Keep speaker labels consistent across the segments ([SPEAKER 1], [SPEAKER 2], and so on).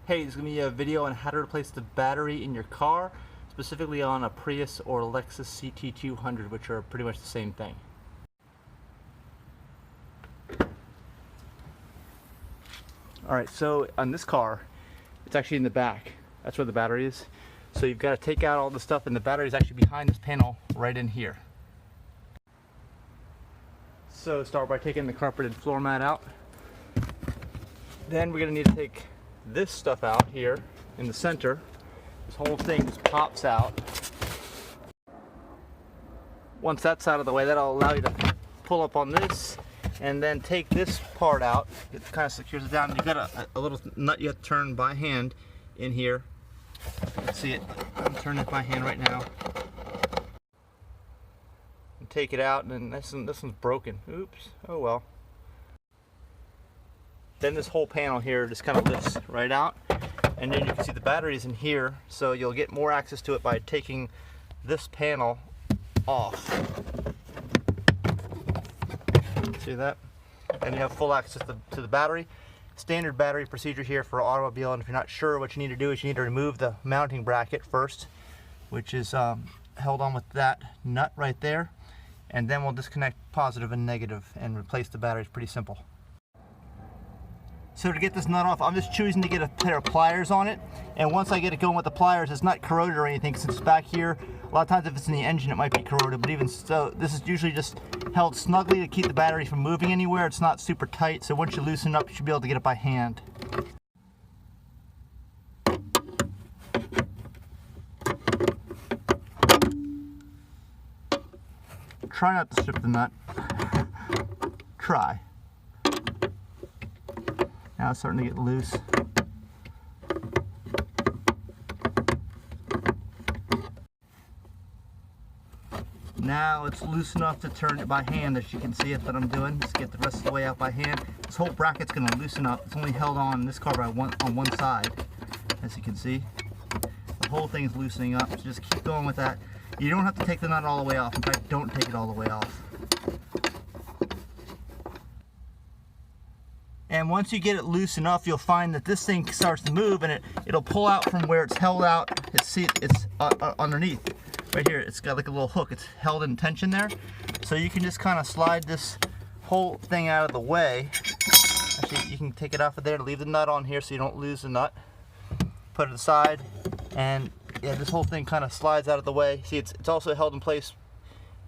[SPEAKER 1] Hey, this is going to be a video on how to replace the battery in your car, specifically on a Prius or Lexus CT200, which are pretty much the same thing. Alright, so on this car, it's actually in the back. That's where the battery is. So you've got to take out all the stuff, and the battery is actually behind this panel right in here. So start by taking the carpeted floor mat out. Then we're going to need to take this stuff out here in the center. This whole thing just pops out. Once that's out of the way, that'll allow you to pull up on this and then take this part out. It kind of secures it down. You've got a little nut you have to turn by hand in here. You can see it. I'm turning it by hand right now. And take it out, and then this one's broken. Oops. Oh well. Then this whole panel here just kind of lifts right out, and then you can see the batteries in here, so you'll get more access to it by taking this panel off. See that? And you have full access to the battery. Standard battery procedure here for automobile, and if you're not sure, what you need to do is you need to remove the mounting bracket first, which is held on with that nut right there, and then we'll disconnect positive and negative and replace the battery. It's pretty simple. So to get this nut off, I'm just choosing to get a pair of pliers on it, and once I get it going with the pliers, it's not corroded or anything since it's back here. A lot of times if it's in the engine it might be corroded, but even so, this is usually just held snugly to keep the battery from moving anywhere. It's not super tight, so once you loosen it up, you should be able to get it by hand. Try not to strip the nut. Try. Now it's starting to get loose. Now it's loose enough to turn it by hand, as you can see. That's what I'm doing. Just get the rest of the way out by hand. This whole bracket's going to loosen up. It's only held on in this car by on one side, as you can see. The whole thing is loosening up, so just keep going with that. You don't have to take the nut all the way off. In fact, don't take it all the way off. And once you get it loose enough, you'll find that this thing starts to move, and it'll pull out from where it's held out. It's underneath. Right here, it's got like a little hook. It's held in tension there. So you can just kind of slide this whole thing out of the way. Actually, you can take it off of there, leave the nut on here so you don't lose the nut. Put it aside, and yeah, this whole thing kind of slides out of the way. See, it's also held in place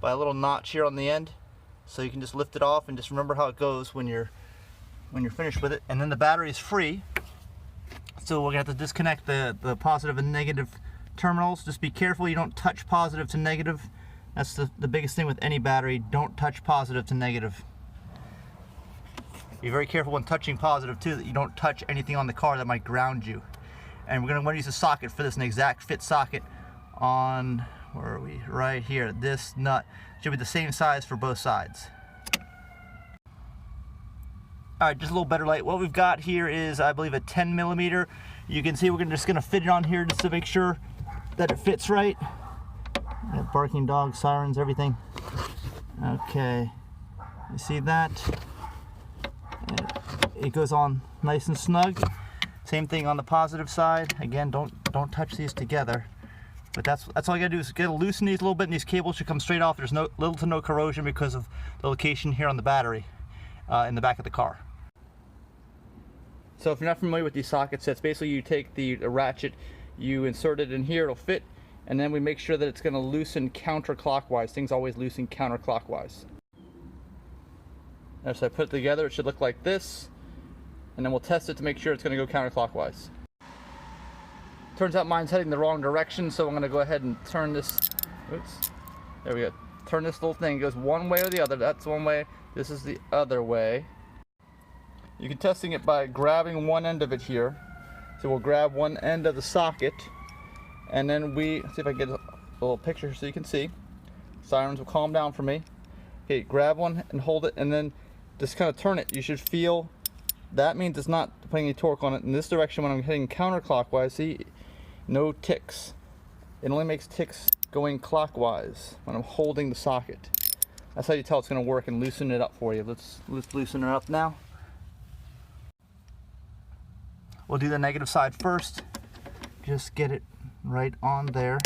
[SPEAKER 1] by a little notch here on the end. So you can just lift it off, and just remember how it goes when you're finished with it. And then the battery is free, so we're gonna have to disconnect the positive and negative terminals. Just be careful you don't touch positive to negative. That's the biggest thing with any battery. Don't touch positive to negative. Be very careful when touching positive too, that you don't touch anything on the car that might ground you. And we're gonna want to use a socket for this, an exact fit socket on, where are we, right here. This nut should be the same size for both sides. Alright, just a little better light. What we've got here is, I believe, a 10 millimeter. You can see we're just going to fit it on here just to make sure that it fits right. Barking dogs, sirens, everything. Okay, you see that? It goes on nice and snug. Same thing on the positive side. Again, don't touch these together. But that's all you gotta do is get to loosen these a little bit, and these cables should come straight off. There's little to no corrosion because of the location here on the battery in the back of the car. So if you're not familiar with these socket sets, basically you take the ratchet, you insert it in here, it'll fit, and then we make sure that it's going to loosen counterclockwise. Things always loosen counterclockwise. As I put it together, it should look like this, and then we'll test it to make sure it's going to go counterclockwise. Turns out mine's heading the wrong direction, so I'm going to go ahead and turn this. Oops. There we go. Turn this little thing. It goes one way or the other. That's one way. This is the other way. You can testing it by grabbing one end of it here. So we'll grab one end of the socket, and then let's see if I can get a little picture so you can see. Sirens will calm down for me. Okay, grab one and hold it, and then just kind of turn it. You should feel, that means it's not putting any torque on it. In this direction, when I'm heading counterclockwise, see, no ticks. It only makes ticks going clockwise when I'm holding the socket. That's how you tell it's going to work and loosen it up for you. Let's loosen it up now. We'll do the negative side first. Just get it right on there.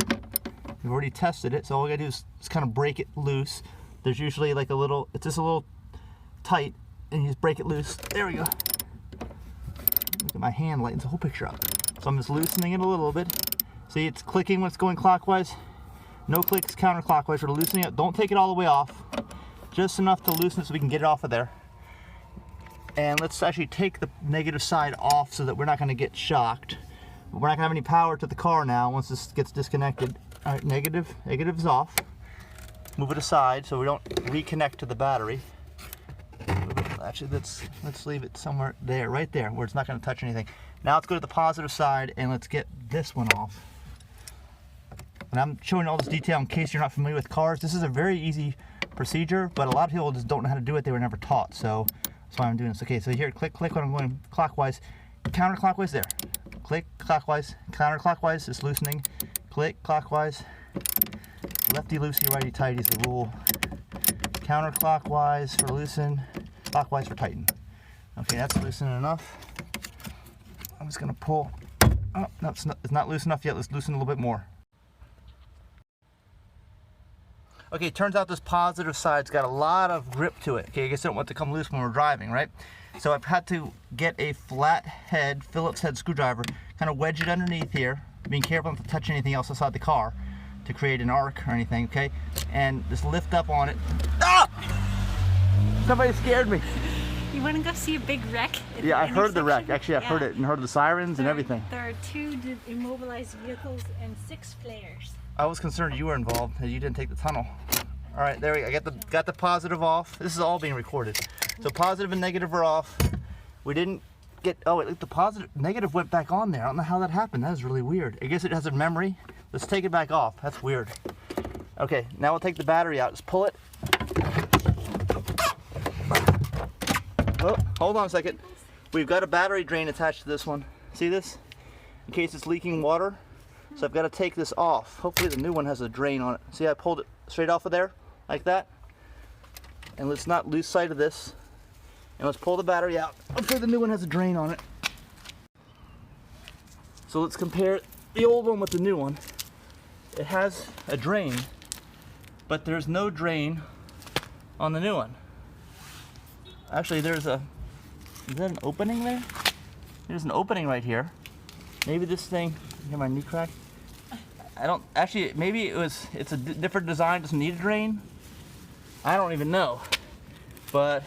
[SPEAKER 1] We've already tested it, so all we gotta do is just kind of break it loose. There's usually like a little, it's just a little tight, and you just break it loose. There we go. Look at my hand lightens the whole picture up. So I'm just loosening it a little bit. See, it's clicking when it's going clockwise. No clicks counterclockwise. We're loosening it. Don't take it all the way off. Just enough to loosen it so we can get it off of there. And let's actually take the negative side off so that we're not going to get shocked. We're not going to have any power to the car now once this gets disconnected. All right, negative is off. Move it aside so we don't reconnect to the battery. Actually, let's leave it somewhere there, right there, where it's not going to touch anything. Now let's go to the positive side and let's get this one off. And I'm showing all this detail in case you're not familiar with cars. This is a very easy procedure, but a lot of people just don't know how to do it. They were never taught, so that's why I'm doing this. Okay, so here, click when I'm going clockwise, counterclockwise there. Click clockwise, counterclockwise is loosening. Click clockwise, lefty loosey, righty tighty is the rule. Counterclockwise for loosen, clockwise for tighten. Okay, that's loosening enough. I'm just gonna pull. Oh, no, it's not loose enough yet. Let's loosen a little bit more. Okay, turns out this positive side's got a lot of grip to it. Okay, I guess I don't want it to come loose when we're driving, right? So I've had to get a flat head, Phillips head screwdriver, kind of wedge it underneath here, being careful not to touch anything else outside the car to create an arc or anything, okay? And just lift up on it. Ah! Somebody scared me.
[SPEAKER 2] You want to go see a big wreck?
[SPEAKER 1] Yeah, I heard the wreck. Actually, I heard it and heard the sirens and everything.
[SPEAKER 2] There are 2 immobilized vehicles and 6 flares.
[SPEAKER 1] I was concerned you were involved, that you didn't take the tunnel. All right, there we go. I got the positive off. This is all being recorded. So positive and negative are off. We didn't get, oh wait, look, the negative went back on there. I don't know how that happened. That is really weird. I guess it has a memory. Let's take it back off. That's weird. Okay, now we'll take the battery out. Just pull it. Oh, hold on a second. We've got a battery drain attached to this one. See this? In case it's leaking water. So I've got to take this off. Hopefully the new one has a drain on it. See, I pulled it straight off of there, like that. And let's not lose sight of this. And let's pull the battery out. Hopefully the new one has a drain on it. So let's compare the old one with the new one. It has a drain, but there's no drain on the new one. Actually, is that an opening there? There's an opening right here. Maybe this thing, hear my knee crack? Actually, maybe it's a different design, doesn't need a drain. I don't even know. But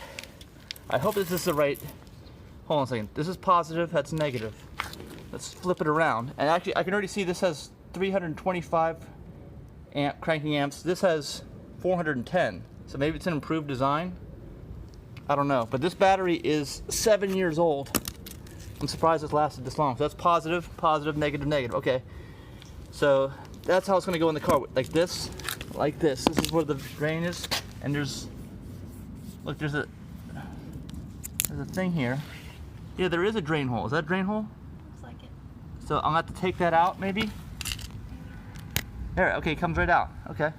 [SPEAKER 1] I hope this is the right, hold on a second. This is positive, that's negative. Let's flip it around. And actually, I can already see this has 325 cranking amps. This has 410. So maybe it's an improved design. I don't know. But this battery is 7 years old. I'm surprised it's lasted this long. So that's positive, positive, negative, negative. Okay. So that's how it's going to go in the car. Like this, like this. This is where the drain is. And there's a thing here. Yeah, there is a drain hole. Is that a drain hole?
[SPEAKER 2] Looks like it.
[SPEAKER 1] So I'll have to take that out maybe. There, okay, it comes right out. Okay.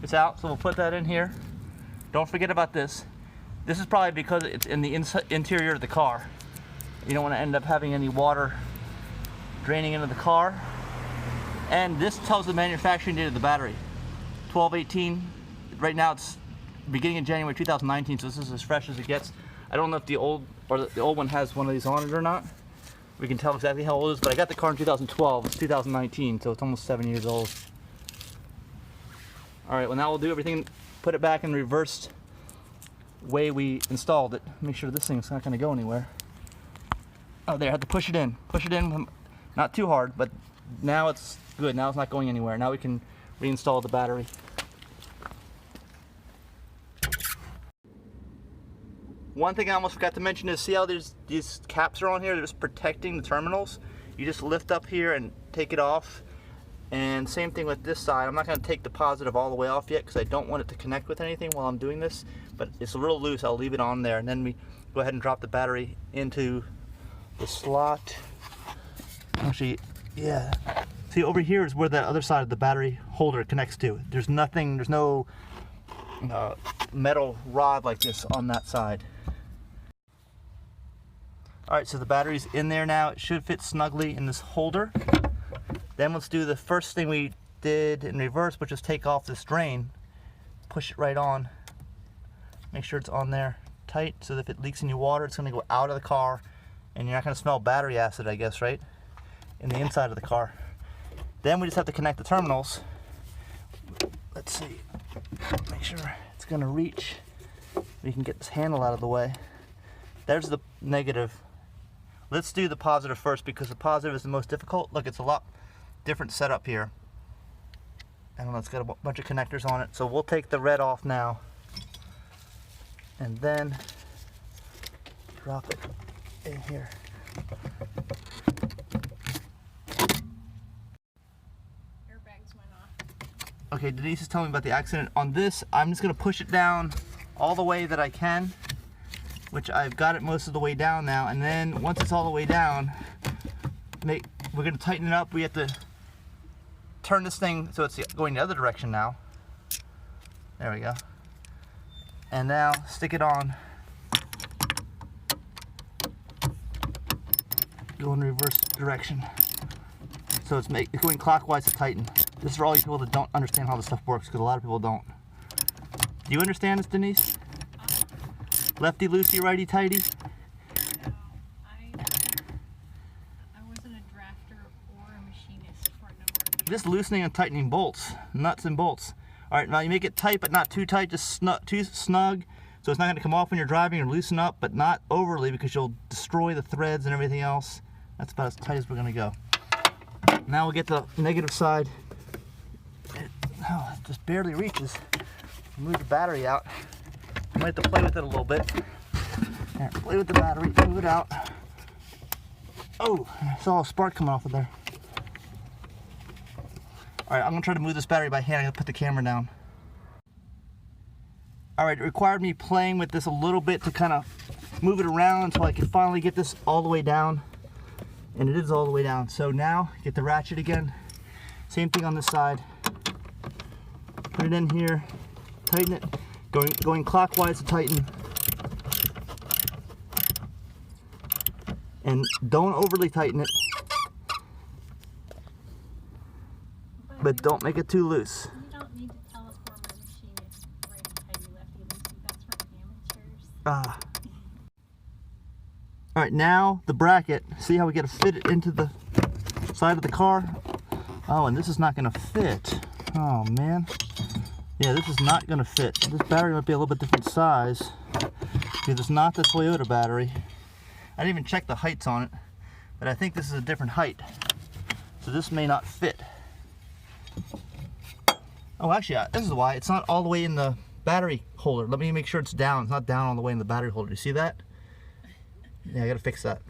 [SPEAKER 1] It's out, so we'll put that in here. Don't forget about this. This is probably because it's in the interior of the car. You don't want to end up having any water draining into the car. And this tells the manufacturing date of the battery. 12/18. Right now it's beginning of January 2019, so this is as fresh as it gets. I don't know if the old one has one of these on it or not. We can tell exactly how old it is, but I got the car in 2012. It's 2019, so it's almost 7 years old. All right, well now we'll do everything, put it back in reversed way we installed it. Make sure this thing's not going to go anywhere. Oh, there, I had to push it in. Push it in, not too hard, but now it's good. Now it's not going anywhere. Now we can reinstall the battery. One thing I almost forgot to mention is, see how these caps are on here? They're just protecting the terminals. You just lift up here and take it off. And same thing with this side. I'm not going to take the positive all the way off yet because I don't want it to connect with anything while I'm doing this. But it's a little loose. I'll leave it on there. And then we go ahead and drop the battery into the slot. Actually, yeah. See, over here is where the other side of the battery holder connects to. There's nothing, there's no metal rod like this on that side. Alright, so the battery's in there now. It should fit snugly in this holder. Then let's do the first thing we did in reverse, which is take off this drain. Push it right on. Make sure it's on there tight so that if it leaks any water, it's going to go out of the car and you're not going to smell battery acid, I guess, right? In the inside of the car. Then we just have to connect the terminals. Let's see. Make sure it's going to reach. We can get this handle out of the way. There's the negative. Let's do the positive first because the positive is the most difficult. Look, it's a lot different setup here. I don't know, it's got a bunch of connectors on it. So we'll take the red off now. And then drop it in here.
[SPEAKER 2] Airbags went off.
[SPEAKER 1] Okay, Denise is telling me about the accident. On this, I'm just going to push it down all the way that I can, which I've got it most of the way down now. And then once it's all the way down, we're going to tighten it up. We have to turn this thing so it's going the other direction now. There we go. And now stick it on. Go in reverse direction. So it's going clockwise to tighten. This is for all you people that don't understand how this stuff works, because a lot of people don't. Do you understand this, Denise? Lefty loosey, righty tighty?
[SPEAKER 2] No, I wasn't a drafter or a machinist for a number of years.
[SPEAKER 1] Just loosening and tightening bolts, nuts and bolts. All right, now you make it tight, but not too tight, just too snug, so it's not going to come off when you're driving, or loosen up, but not overly because you'll destroy the threads and everything else. That's about as tight as we're going to go. Now we'll get the negative side. It just barely reaches. Move the battery out. I might have to play with it a little bit. Here, play with the battery, move it out. Oh, I saw a spark coming off of there. Alright, I'm going to try to move this battery by hand. I'm going to put the camera down. Alright, it required me playing with this a little bit to kind of move it around until I can finally get this all the way down. And it is all the way down. So now, get the ratchet again. Same thing on this side. Put it in here. Tighten it. Going clockwise to tighten. And don't overly tighten it. But don't make it too loose.
[SPEAKER 2] You don't need to tell a former machinist righty tighty lefty loosey. That's for amateurs.
[SPEAKER 1] Alright, now the bracket. See how we got to fit it into the side of the car? Oh, and this is not going to fit. Oh, man. Yeah, this is not going to fit. This battery might be a little bit different size because it's not the Toyota battery. I didn't even check the heights on it, but I think this is a different height. So this may not fit. Oh, actually, this is why. It's not all the way in the battery holder. Let me make sure it's down. It's not down all the way in the battery holder. You see that? Yeah, I gotta fix that.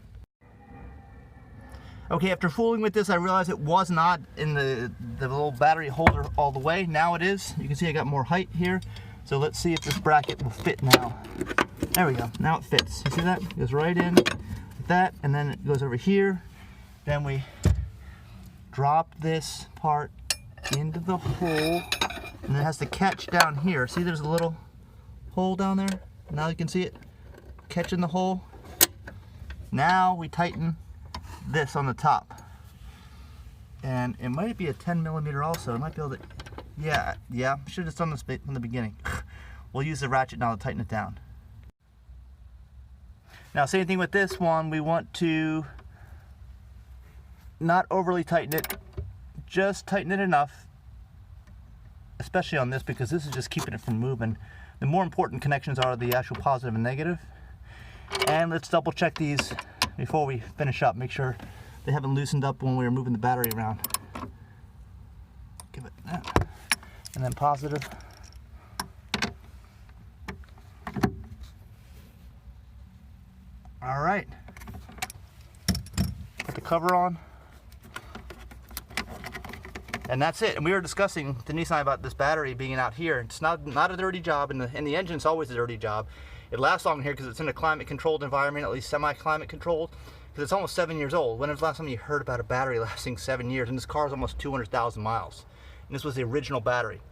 [SPEAKER 1] Okay, after fooling with this, I realized it was not in the little battery holder all the way. Now it is. You can see I got more height here. So let's see if this bracket will fit now. There we go. Now it fits. You see that? It goes right in like that, and then it goes over here. Then we drop this part into the hole, and it has to catch down here. See, there's a little hole down there. Now you can see it catch in the hole. Now we tighten this on the top, and it might be a 10mm also. It might be able to, yeah, should have done this from the beginning. We'll use the ratchet now to tighten it down. Now, same thing with this one. We want to not overly tighten it, just tighten it enough, especially on this, because this is just keeping it from moving. The more important connections are the actual positive and negative. And let's double check these before we finish up. Make sure they haven't loosened up when we were moving the battery around. Give it that. And then positive. All right. Put the cover on. And that's it. And we were discussing, Denise and I, about this battery being out here. It's not a dirty job, and the engine's always a dirty job. It lasts long here because it's in a climate-controlled environment, at least semi-climate controlled, because it's almost 7 years old. When was the last time you heard about a battery lasting 7 years? And this car is almost 200,000 miles. And this was the original battery.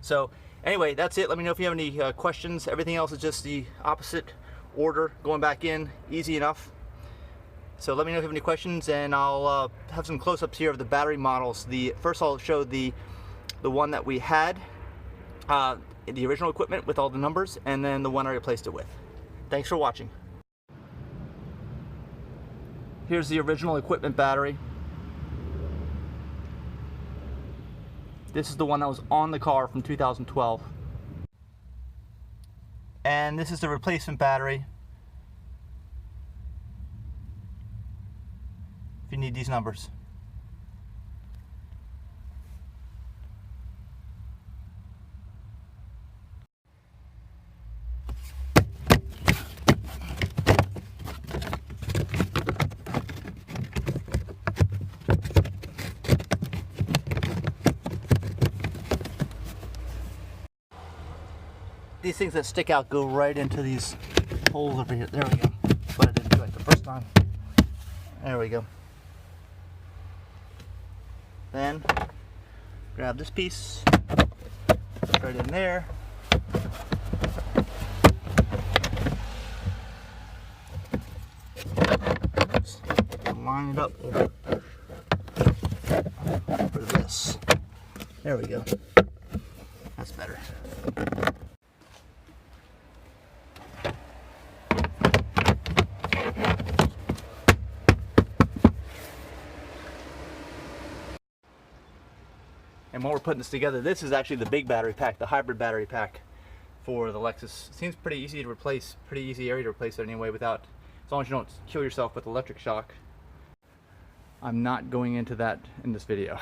[SPEAKER 1] So anyway, that's it. Let me know if you have any questions. Everything else is just the opposite order, going back in, easy enough. So let me know if you have any questions, and I'll have some close-ups here of the battery models. First I'll show the one that we had, the original equipment with all the numbers, and then the one I replaced it with. Thanks for watching. Here's the original equipment battery. This is the one that was on the car from 2012. And this is the replacement battery. If you need these numbers. These things that stick out go right into these holes over here. There we go. But I didn't do it the first time. There we go. Then grab this piece, right in there. Oops. Line it up for this. There we go. That's better. And when we're putting this together, this is actually the big battery pack, the hybrid battery pack for the Lexus. Seems pretty easy to replace, pretty easy area to replace it anyway, as long as you don't kill yourself with electric shock. I'm not going into that in this video.